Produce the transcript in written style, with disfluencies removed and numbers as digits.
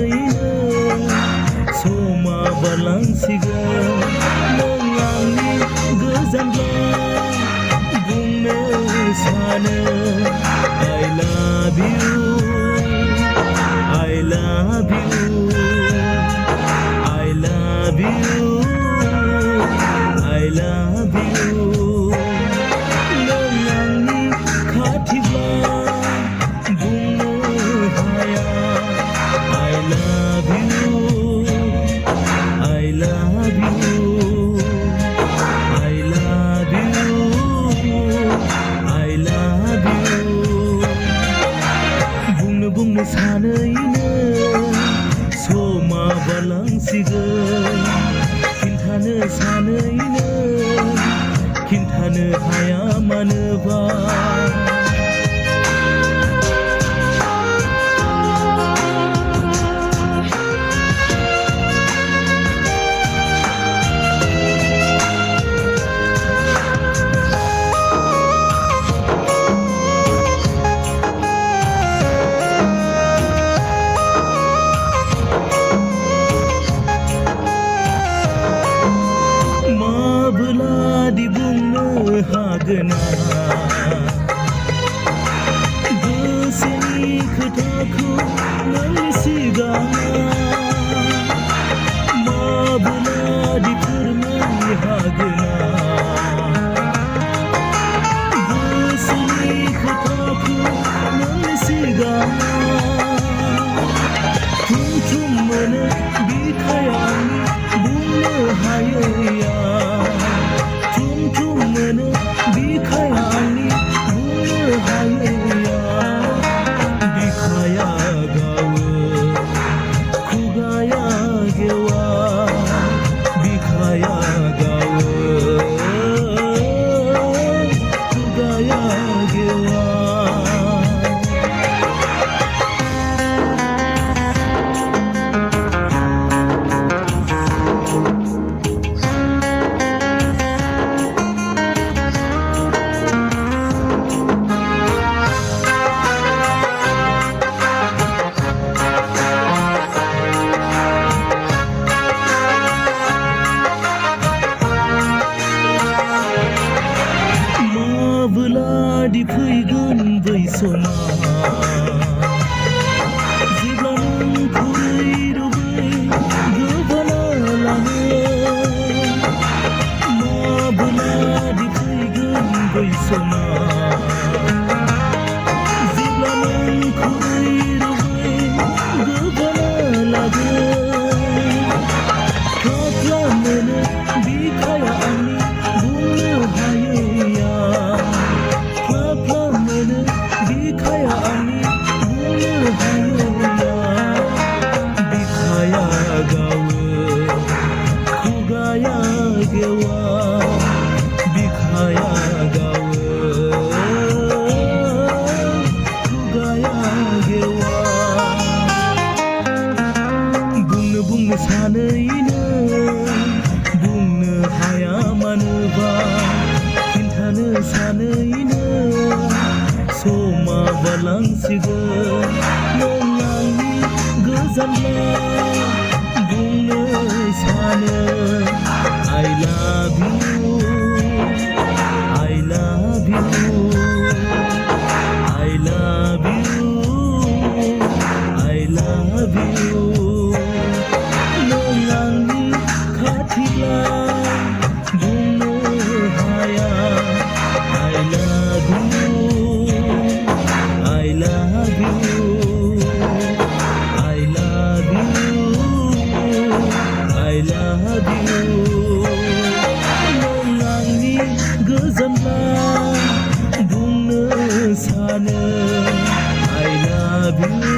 सानैनो समा बारलांसिगोन नों आंनि गोजानब्ला बुंनो सानो I love you I love you I love you I love you नों आंनि खाथिब्ला बुंनो हाया I love you I love you I love you I love you बुंनो सानैनो समा बारलांसिगोन खिन्थानो सानैनो खिन्थानो हाया मानोबा माबोलादि बुंनो हागोना गोसोनि खोथाखौ नोंनि सिगाङाव माबोलादि फोरमायनो हागोना गोसोनि खोथाखौ नोंनि सिगाङाव थुम मोनो बिखाया आंनि बुंनो हायैया थुम मोनो बिखाया आंनि बुंनो हायैया बिखाया गावो खुगाया गेवा बिखाया गावो खुगाया गेवा माबोलादि फैगोन बै समा जेब्ला नों खुरैरुबै गोबाना लाङो माबोलादि फैगोन बै समा जेब्ला नों खुरैरुबै गोबाना लागोन थफ्ला मोनो बिखाया आंनि बुंनो हायैया बिखाया आंनि बुंनो हायैया बिखाया गावो खुगाया गेवा बिखाया गावो खुगाया गेवा बुंनो सानैनो बुंनो हाया मानोबा खिन्थानो सानैनो समा बारलांसिगोन नों आंनि गोजानब्ला बुंनो सानो I love you I love you I love you I love you नों आंनि खाथिब्ला बुंनो हाया I love you I love you I love you I love you नों आंनि गोजानब्ला बुंनो सानो I love you